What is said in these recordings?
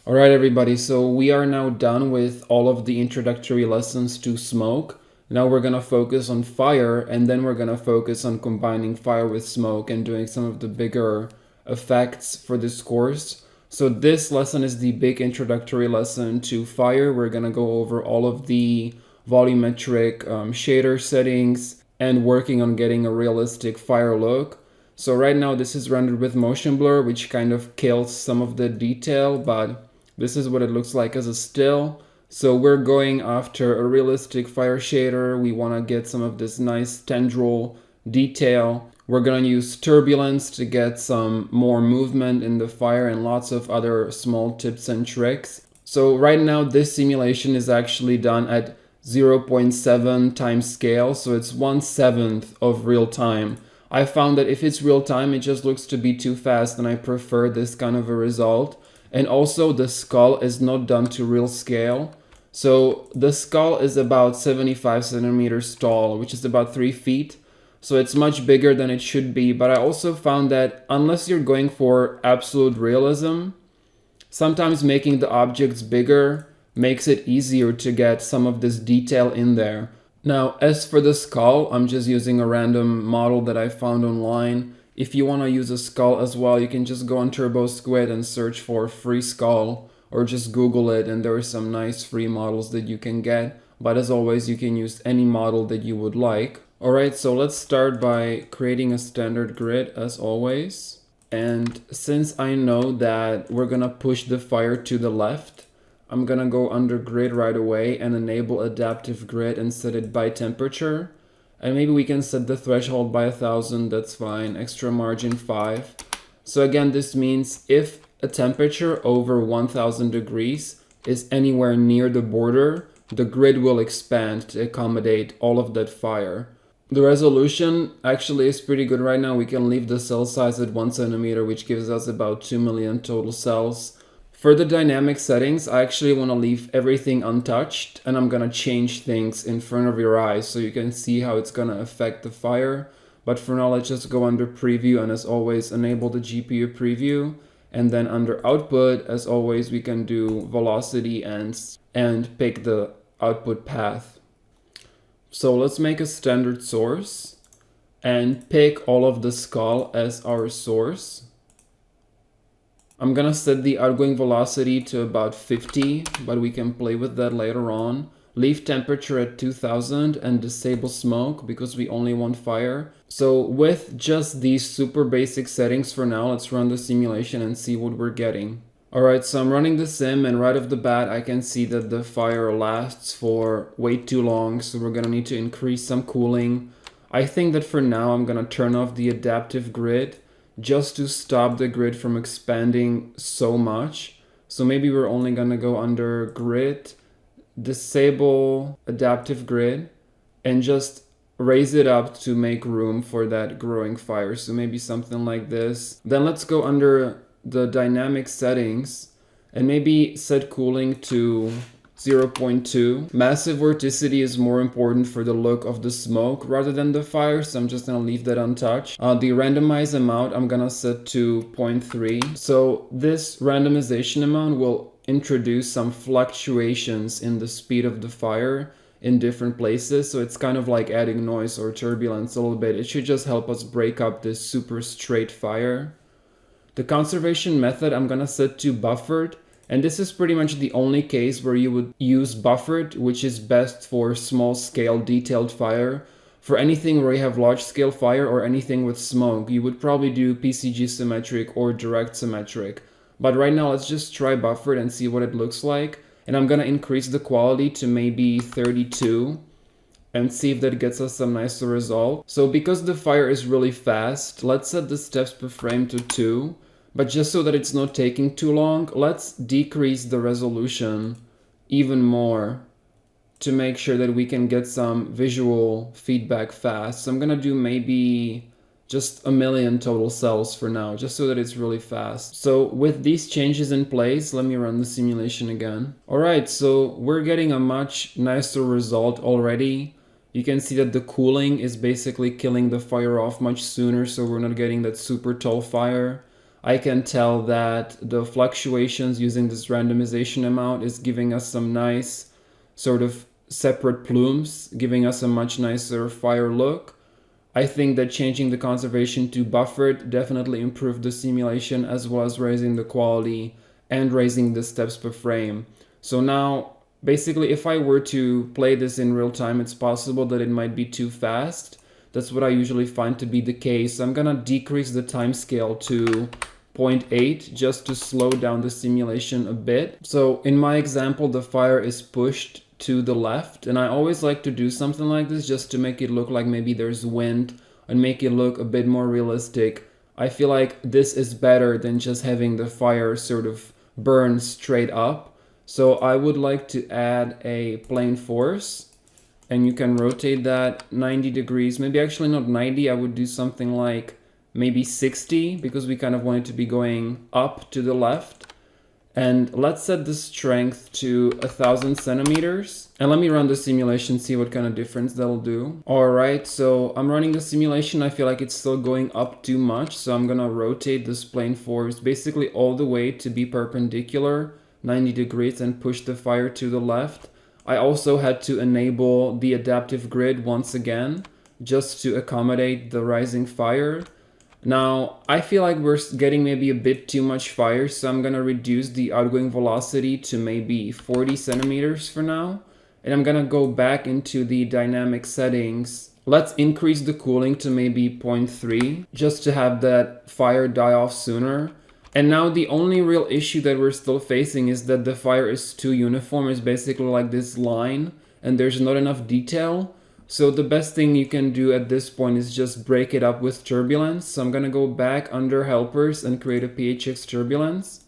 All right, everybody, so we are now done with all of the introductory lessons to smoke. Now we're going to focus on fire, and then we're going to focus on combining fire with smoke and doing some of the bigger effects for this course. So this lesson is the big introductory lesson to fire. We're going to go over all of the volumetric shader settings and working on getting a realistic fire look. So right now this is rendered with motion blur, which kind of kills some of the detail, but this is what it looks like as a still. So we're going after a realistic fire shader. We want to get some of this nice tendril detail. We're going to use turbulence to get some more movement in the fire and lots of other small tips and tricks. So right now this simulation is actually done at 0.7 times scale, so it's 1/7 of real time. I found that if it's real time, it just looks to be too fast, and I prefer this kind of a result. And also the skull is not done to real scale. So the skull is about 75 centimeters tall, which is about 3 feet. So it's much bigger than it should be. But I also found that unless you're going for absolute realism, sometimes making the objects bigger makes it easier to get some of this detail in there. Now, as for the skull, I'm just using a random model that I found online. If you want to use a skull as well, you can just go on TurboSquid and search for free skull, or just Google it, and there are some nice free models that you can get. But as always, you can use any model that you would like. Alright, so let's start by creating a standard grid as always. And since I know that we're gonna push the fire to the left, I'm gonna go under grid right away and enable adaptive grid and set it by temperature. And maybe we can set the threshold by 1000, that's fine. Extra margin 5. So again, this means if a temperature over 1000 degrees is anywhere near the border, the grid will expand to accommodate all of that fire. The resolution actually is pretty good right now. We can leave the cell size at 1 centimeter, which gives us about 2 million total cells. For the dynamic settings, I actually want to leave everything untouched, and I'm going to change things in front of your eyes so you can see how it's going to affect the fire. But for now, let's just go under preview, and as always, enable the GPU preview. And then under output, as always, we can do velocity and pick the output path. So let's make a standard source and pick all of the skull as our source. I'm gonna set the outgoing velocity to about 50, but we can play with that later on. Leave temperature at 2000 and disable smoke because we only want fire. So with just these super basic settings for now, let's run the simulation and see what we're getting. Alright, so I'm running the sim, and right off the bat I can see that the fire lasts for way too long, so we're gonna need to increase some cooling. I think that for now I'm gonna turn off the adaptive grid just to stop the grid from expanding so much. So maybe we're only gonna go under grid, disable adaptive grid, and just raise it up to make room for that growing fire. So maybe something like this. Then let's go under the dynamic settings and maybe set cooling to 0.2. Massive vorticity is more important for the look of the smoke rather than the fire, so I'm just gonna leave that untouched. The randomize amount I'm gonna set to 0.3. So this randomization amount will introduce some fluctuations in the speed of the fire in different places, so it's kind of like adding noise or turbulence a little bit. It should just help us break up this super straight fire. The conservation method I'm gonna set to buffered. And this is pretty much the only case where you would use buffered, which is best for small scale detailed fire. For anything where you have large scale fire or anything with smoke, you would probably do PCG symmetric or direct symmetric. But right now, let's just try buffered and see what it looks like. And I'm gonna increase the quality to maybe 32 and see if that gets us some nicer result. So because the fire is really fast, let's set the steps per frame to 2. But just so that it's not taking too long, let's decrease the resolution even more to make sure that we can get some visual feedback fast. So I'm gonna do maybe just 1 million total cells for now, just so that it's really fast. So with these changes in place, let me run the simulation again. Alright, so we're getting a much nicer result already. You can see that the cooling is basically killing the fire off much sooner, so we're not getting that super tall fire. I can tell that the fluctuations using this randomization amount is giving us some nice sort of separate plumes, giving us a much nicer fire look. I think that changing the conservation to buffered definitely improved the simulation, as well as raising the quality and raising the steps per frame. So now, basically, if I were to play this in real time, it's possible that it might be too fast. That's what I usually find to be the case. I'm gonna decrease the time scale to 0.8 just to slow down the simulation a bit. So in my example, the fire is pushed to the left, and I always like to do something like this just to make it look like maybe there's wind and make it look a bit more realistic. I feel like this is better than just having the fire sort of burn straight up. So I would like to add a plane force, and you can rotate that 90 degrees, maybe actually not 90, I would do something like maybe 60, because we kind of want it to be going up to the left. And let's set the strength to 1000 centimeters. And let me run the simulation, see what kind of difference that'll do. All right, so I'm running the simulation. I feel like it's still going up too much. So I'm gonna rotate this plane force basically all the way to be perpendicular, 90 degrees, and push the fire to the left. I also had to enable the adaptive grid once again, just to accommodate the rising fire. Now, I feel like we're getting maybe a bit too much fire, so I'm gonna reduce the outgoing velocity to maybe 40 centimeters for now. And I'm gonna go back into the dynamic settings. Let's increase the cooling to maybe 0.3, just to have that fire die off sooner. And now the only real issue that we're still facing is that the fire is too uniform. It's basically like this line, and there's not enough detail. So the best thing you can do at this point is just break it up with turbulence. So I'm gonna go back under helpers and create a PHX turbulence.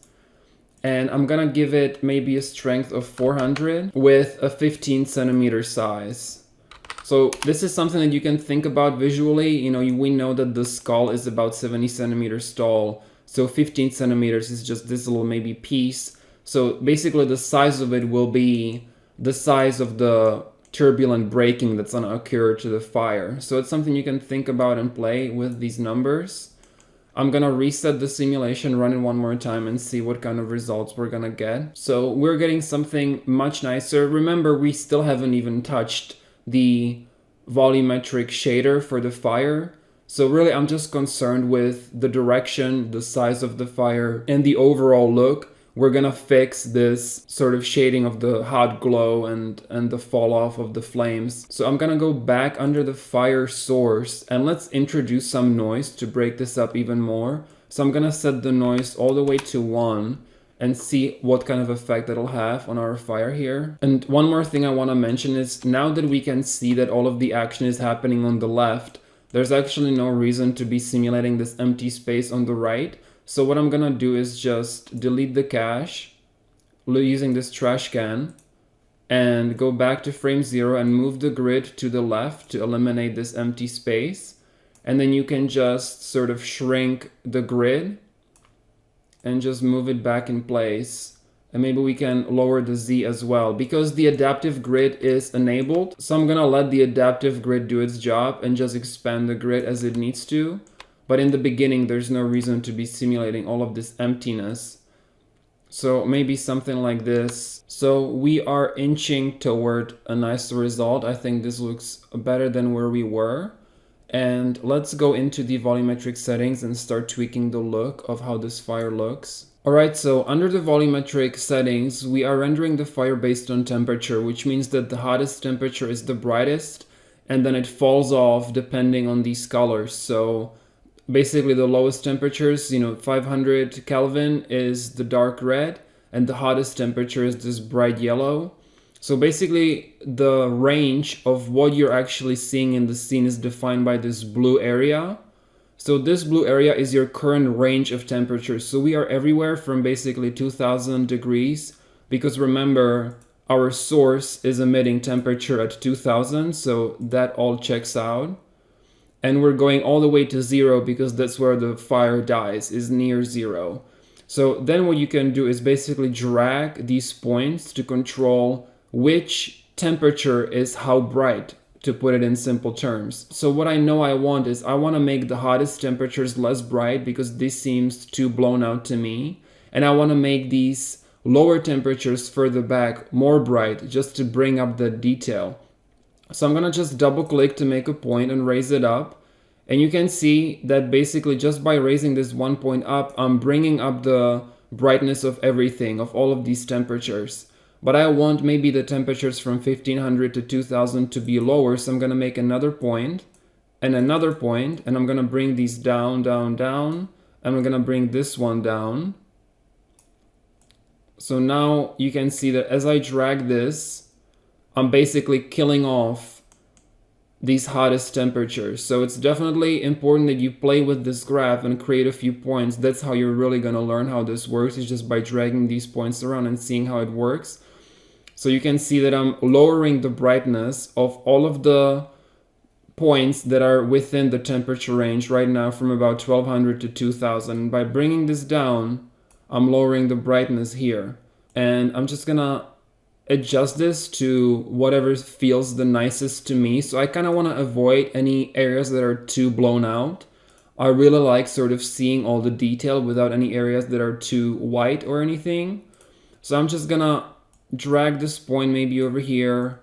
And I'm gonna give it maybe a strength of 400 with a 15 centimeter size. So this is something that you can think about visually. You know, we know that the skull is about 70 centimeters tall. So 15 centimeters is just this little maybe piece. So basically the size of it will be the size of the turbulent braking that's gonna occur to the fire. So it's something you can think about and play with these numbers. I'm gonna reset the simulation, run it one more time, and see what kind of results we're gonna get. So we're getting something much nicer. Remember, we still haven't even touched the volumetric shader for the fire. So really, I'm just concerned with the direction, the size of the fire, and the overall look. We're gonna fix this sort of shading of the hot glow and the fall off of the flames. So I'm gonna go back under the fire source, and let's introduce some noise to break this up even more. So I'm gonna set the noise all the way to 1 and see what kind of effect that'll have on our fire here. And one more thing I wanna mention is, now that we can see that all of the action is happening on the left, there's actually no reason to be simulating this empty space on the right. So what I'm gonna do is just delete the cache using this trash can and go back to frame 0 and move the grid to the left to eliminate this empty space. And then you can just sort of shrink the grid and just move it back in place. And maybe we can lower the Z as well, because the adaptive grid is enabled. So I'm gonna let the adaptive grid do its job and just expand the grid as it needs to. But in the beginning, there's no reason to be simulating all of this emptiness. So maybe something like this. So we are inching toward a nice result. I think this looks better than where we were. And let's go into the volumetric settings and start tweaking the look of how this fire looks. Alright, so under the volumetric settings, we are rendering the fire based on temperature, which means that the hottest temperature is the brightest, and then it falls off depending on these colors. So basically the lowest temperatures, 500 Kelvin is the dark red, and the hottest temperature is this bright yellow. So basically the range of what you're actually seeing in the scene is defined by this blue area. So this blue area is your current range of temperature. So we are everywhere from basically 2000 degrees, because remember, our source is emitting temperature at 2000, so that all checks out. And we're going all the way to 0 because that's where the fire dies, is near 0. So then what you can do is basically drag these points to control which temperature is how bright to put it in simple terms. So what I know I want is I want to make the hottest temperatures less bright because this seems too blown out to me. And I want to make these lower temperatures further back more bright just to bring up the detail. So I'm going to just double click to make a point and raise it up. And you can see that basically just by raising this one point up, I'm bringing up the brightness of everything, of all of these temperatures. But I want maybe the temperatures from 1500 to 2000 to be lower. So I'm going to make another point and another point, and I'm going to bring these down, down, down. And I'm going to bring this one down. So now you can see that as I drag this, I'm basically killing off these hottest temperatures. So it's definitely important that you play with this graph and create a few points. That's how you're really going to learn how this works, is just by dragging these points around and seeing how it works. So you can see that I'm lowering the brightness of all of the points that are within the temperature range right now from about 1200 to 2000. By bringing this down, I'm lowering the brightness here. And I'm just gonna adjust this to whatever feels the nicest to me. So I kind of want to avoid any areas that are too blown out. I really like sort of seeing all the detail without any areas that are too white or anything. So I'm just gonna drag this point maybe over here,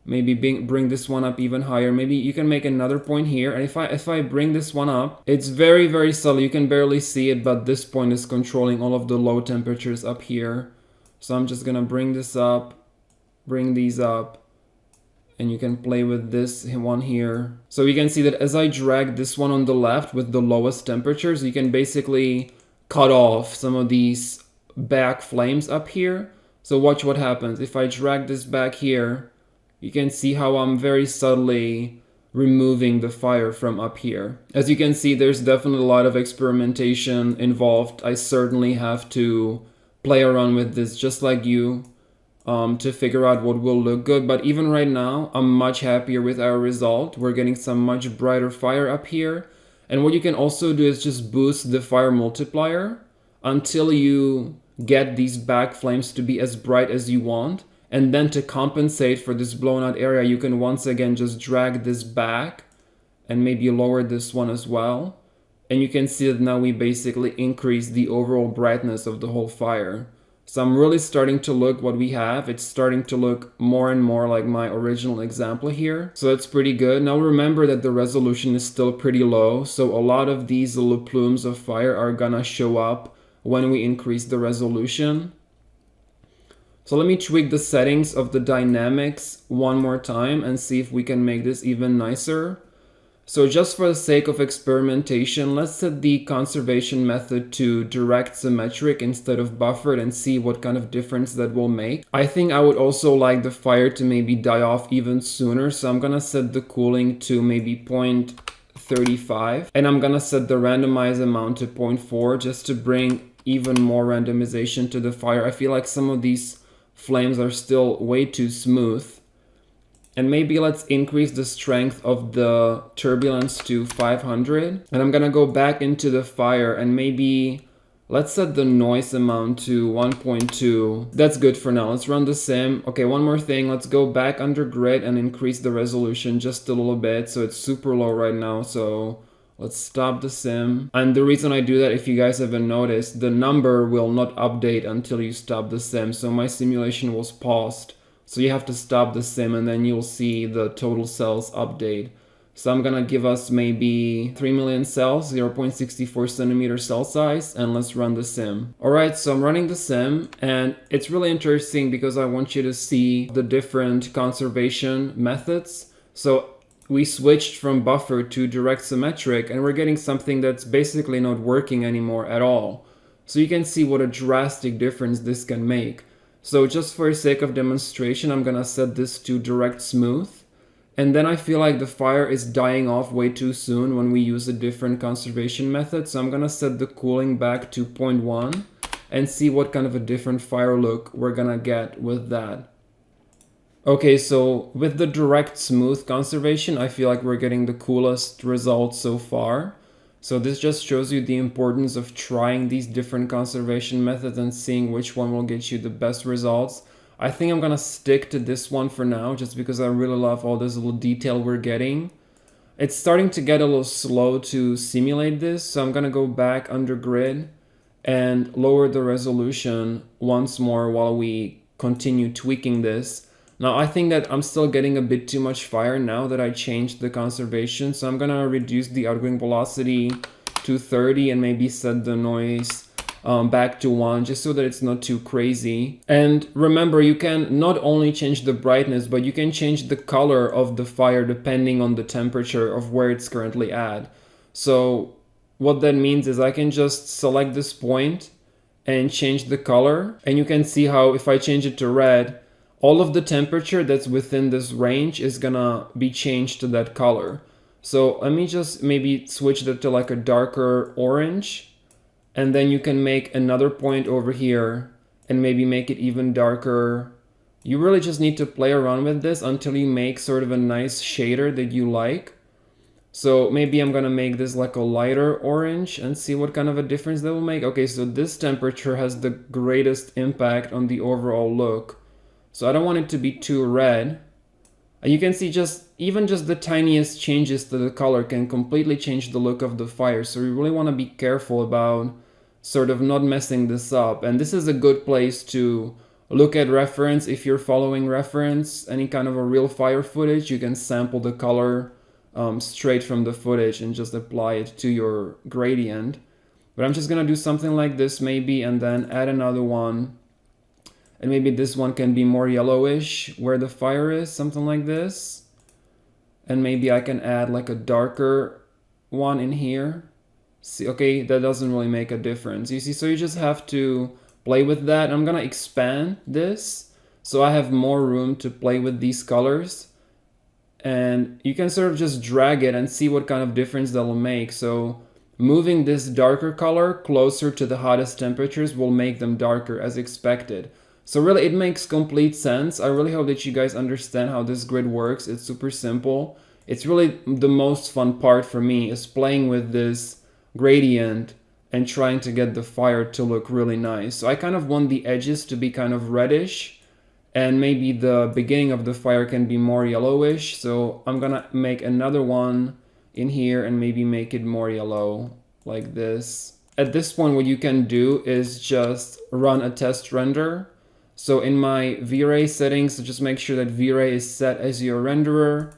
maybe bring this one up even higher. Maybe you can make another point here. And if I bring this one up, it's very, very subtle. You can barely see it, but this point is controlling all of the low temperatures up here. So I'm just gonna bring this up, bring these up, and you can play with this one here. So you can see that as I drag this one on the left with the lowest temperatures, you can basically cut off some of these back flames up here. So watch what happens. If I drag this back here, you can see how I'm very subtly removing the fire from up here. As you can see, there's definitely a lot of experimentation involved. I certainly have to play around with this just like you, to figure out what will look good. But even right now, I'm much happier with our result. We're getting some much brighter fire up here. And what you can also do is just boost the fire multiplier until you get these back flames to be as bright as you want. And then to compensate for this blown out area, you can once again just drag this back and maybe lower this one as well. And you can see that now we basically increase the overall brightness of the whole fire. So I'm really starting to look what we have. It's starting to look more and more like my original example here. So that's pretty good. Now remember that the resolution is still pretty low. So a lot of these little plumes of fire are gonna show up when we increase the resolution. So let me tweak the settings of the dynamics one more time and see if we can make this even nicer. So just for the sake of experimentation, let's set the conservation method to direct symmetric instead of buffered and see what kind of difference that will make. I think I would also like the fire to maybe die off even sooner. So I'm gonna set the cooling to maybe 0.35 and I'm gonna set the randomize amount to 0.4 just to bring even more randomization to the fire. I feel like some of these flames are still way too smooth. And maybe let's increase the strength of the turbulence to 500. And I'm gonna go back into the fire and maybe let's set the noise amount to 1.2. That's good for now. Let's run the sim. Okay, one more thing. Let's go back under grid and increase the resolution just a little bit. So it's super low right now. So let's stop the sim. And the reason I do that, if you guys haven't noticed, the number will not update until you stop the sim. So my simulation was paused. So you have to stop the sim and then you'll see the total cells update. So I'm gonna give us maybe 3 million cells, 0.64 centimeter cell size, and let's run the sim. All right, so I'm running the sim and it's really interesting because I want you to see the different conservation methods. So we switched from buffer to direct symmetric and we're getting something that's basically not working anymore at all. So you can see what a drastic difference this can make. So just for the sake of demonstration, I'm gonna set this to direct smooth. And then I feel like the fire is dying off way too soon when we use a different conservation method. So I'm gonna set the cooling back to 0.1 and see what kind of a different fire look we're gonna get with that. Okay, so with the direct smooth conservation, I feel like we're getting the coolest results so far. So this just shows you the importance of trying these different conservation methods and seeing which one will get you the best results. I think I'm gonna stick to this one for now, just because I really love all this little detail we're getting. It's starting to get a little slow to simulate this, so I'm gonna go back under grid and lower the resolution once more while we continue tweaking this. Now I think that I'm still getting a bit too much fire now that I changed the conservation, so I'm gonna reduce the outgoing velocity to 30 and maybe set the noise back to 1, just so that it's not too crazy. And remember, you can not only change the brightness, but you can change the color of the fire depending on the temperature of where it's currently at. So what that means is I can just select this point and change the color, and you can see how if I change it to red, all of the temperature that's within this range is gonna be changed to that color. So let me just maybe switch that to like a darker orange, and then you can make another point over here and maybe make it even darker. You really just need to play around with this until you make sort of a nice shader that you like. So maybe I'm gonna make this like a lighter orange and see what kind of a difference that will make. Okay, so this temperature has the greatest impact on the overall look. So I don't want it to be too red. And you can see even just the tiniest changes to the color can completely change the look of the fire. So you really want to be careful about sort of not messing this up. And this is a good place to look at reference. If you're following reference, any kind of a real fire footage, you can sample the color straight from the footage and just apply it to your gradient. But I'm just gonna do something like this maybe, and then add another one. And maybe this one can be more yellowish where the fire is, something like this. And maybe I can add like a darker one in here. See, okay, that doesn't really make a difference. You see, so you just have to play with that. I'm gonna expand this so I have more room to play with these colors. And you can sort of just drag it and see what kind of difference that will make. So moving this darker color closer to the hottest temperatures will make them darker as expected. So really it makes complete sense. I really hope that you guys understand how this grid works. It's super simple. It's really the most fun part for me is playing with this gradient and trying to get the fire to look really nice. So I kind of want the edges to be kind of reddish, and maybe the beginning of the fire can be more yellowish. So I'm gonna make another one in here and maybe make it more yellow like this. At this point, what you can do is just run a test render. So in my V-Ray settings, just make sure that V-Ray is set as your renderer.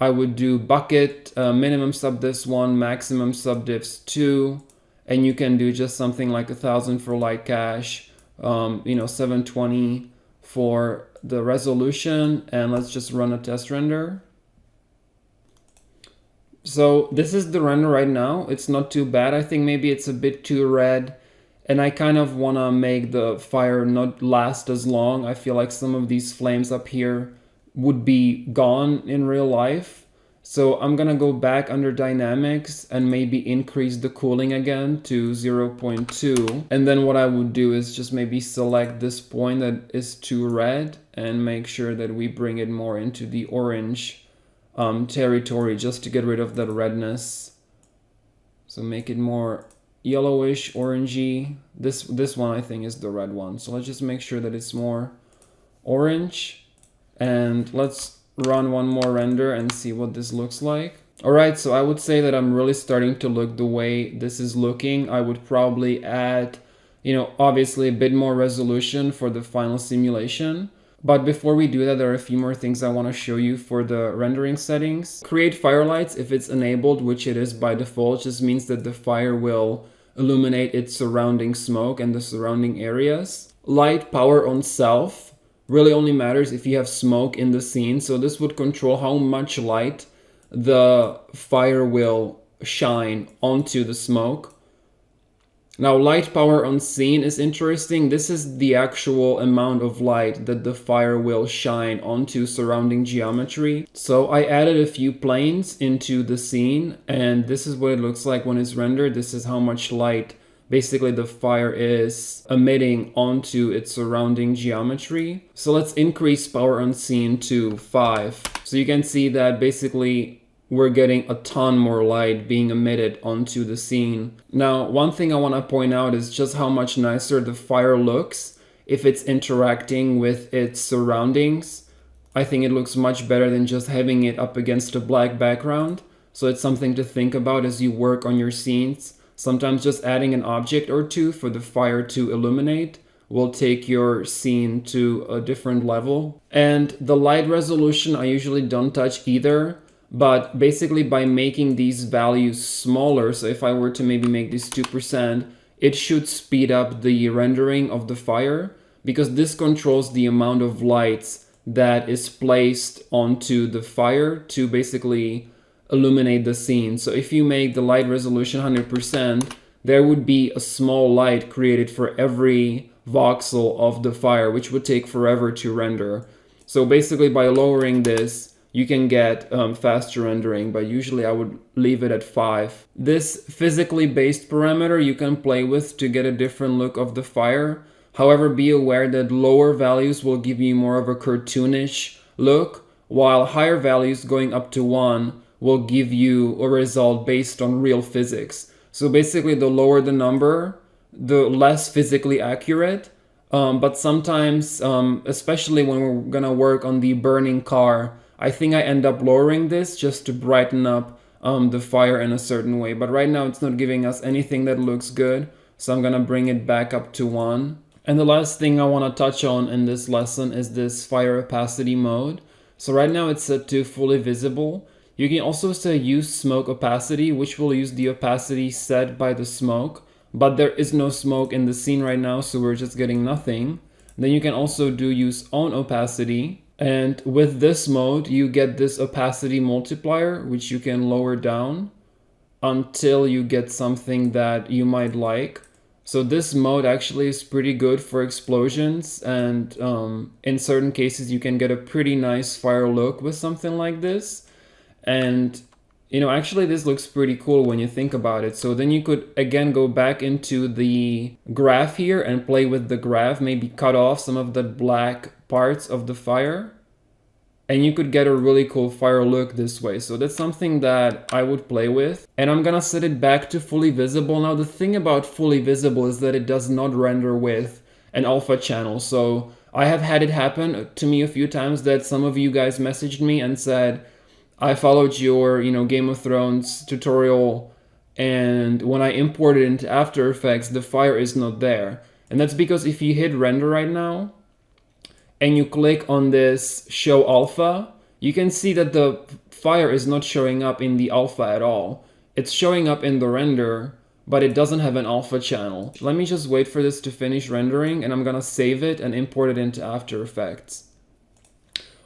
I would do bucket, minimum subdivs 1, maximum subdivs 2, and you can do just something like 1000 for light cache, 720 for the resolution, and let's just run a test render. So this is the render right now. It's not too bad. I think maybe it's a bit too red. And I kind of want to make the fire not last as long. I feel like some of these flames up here would be gone in real life. So I'm going to go back under dynamics and maybe increase the cooling again to 0.2. And then what I would do is just maybe select this point that is too red and make sure that we bring it more into the orange territory just to get rid of that redness. So make it more yellowish, orangey. This one I think is the red one. So let's just make sure that it's more orange. And let's run one more render and see what this looks like. Alright, so I would say that I'm really starting to look the way this is looking. I would probably add, obviously a bit more resolution for the final simulation. But before we do that, there are a few more things I want to show you for the rendering settings. Create firelights if it's enabled, which it is by default, just means that the fire will illuminate its surrounding smoke and the surrounding areas. Light power on self really only matters if you have smoke in the scene. So this would control how much light the fire will shine onto the smoke. Now, light power on scene is interesting. This is the actual amount of light that the fire will shine onto surrounding geometry. So I added a few planes into the scene, and this is what it looks like when it's rendered. This is how much light basically the fire is emitting onto its surrounding geometry. So let's increase power on scene to 5. So you can see that basically we're getting a ton more light being emitted onto the scene. Now, one thing I want to point out is just how much nicer the fire looks if it's interacting with its surroundings. I think it looks much better than just having it up against a black background. So it's something to think about as you work on your scenes. Sometimes just adding an object or two for the fire to illuminate will take your scene to a different level. And the light resolution I usually don't touch either, but basically by making these values smaller, so if I were to maybe make this 2%, it should speed up the rendering of the fire, because this controls the amount of lights that is placed onto the fire to basically illuminate the scene. So if you make the light resolution 100%, there would be a small light created for every voxel of the fire, which would take forever to render. So basically by lowering this, you can get faster rendering, but usually I would leave it at 5. This physically based parameter you can play with to get a different look of the fire. However, be aware that lower values will give you more of a cartoonish look, while higher values going up to 1 will give you a result based on real physics. So basically the lower the number, the less physically accurate. But sometimes, especially when we're gonna work on the burning car, I think I end up lowering this just to brighten up the fire in a certain way. But right now it's not giving us anything that looks good, so I'm gonna bring it back up to 1. And the last thing I want to touch on in this lesson is this fire opacity mode. So right now it's set to fully visible. You can also say use smoke opacity, which will use the opacity set by the smoke, but there is no smoke in the scene right now, so we're just getting nothing. Then you can also do use on opacity, and with this mode you get this opacity multiplier, which you can lower down until you get something that you might like. So this mode actually is pretty good for explosions, and in certain cases you can get a pretty nice fire look with something like this. And you know, actually this looks pretty cool when you think about it. So then you could again go back into the graph here and play with the graph, maybe cut off some of the black parts of the fire, and you could get a really cool fire look this way. So that's something that I would play with. And I'm gonna set it back to fully visible. Now the thing about fully visible is that it does not render with an alpha channel. So I have had it happen to me a few times that some of you guys messaged me and said, I followed your, Game of Thrones tutorial, and when I import it into After Effects, the fire is not there. And that's because if you hit render right now, and you click on this show alpha, you can see that the fire is not showing up in the alpha at all. It's showing up in the render, but it doesn't have an alpha channel. Let me just wait for this to finish rendering, and I'm gonna save it and import it into After Effects.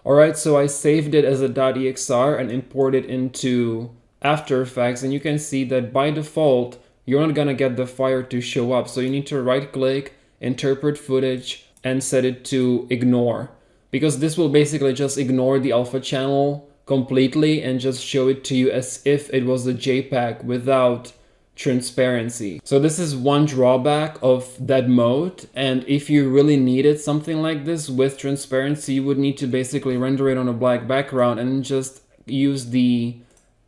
Alright, so I saved it as a .exr and imported into After Effects, and you can see that by default, you're not gonna get the fire to show up. So you need to right click, interpret footage, and set it to ignore, because this will basically just ignore the alpha channel completely and just show it to you as if it was a JPEG without transparency. So this is one drawback of that mode, and if you really needed something like this with transparency, you would need to basically render it on a black background and just use the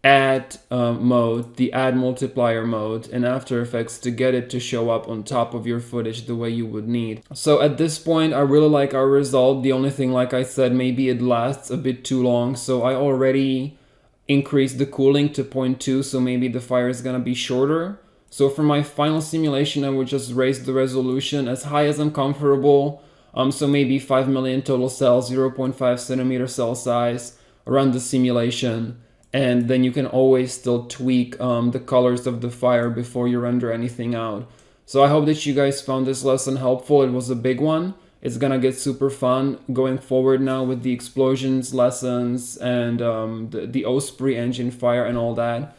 add mode, the add multiplier mode in After Effects to get it to show up on top of your footage the way you would need. So at this point, I really like our result. The only thing, like I said, maybe it lasts a bit too long. So I already increased the cooling to 0.2, so maybe the fire is gonna be shorter. So for my final simulation, I would just raise the resolution as high as I'm comfortable. So maybe 5 million total cells, 0.5 centimeter cell size, run the simulation. And then you can always still tweak the colors of the fire before you render anything out. So I hope that you guys found this lesson helpful. It was a big one. It's gonna get super fun going forward now with the explosions lessons and the Osprey engine fire and all that.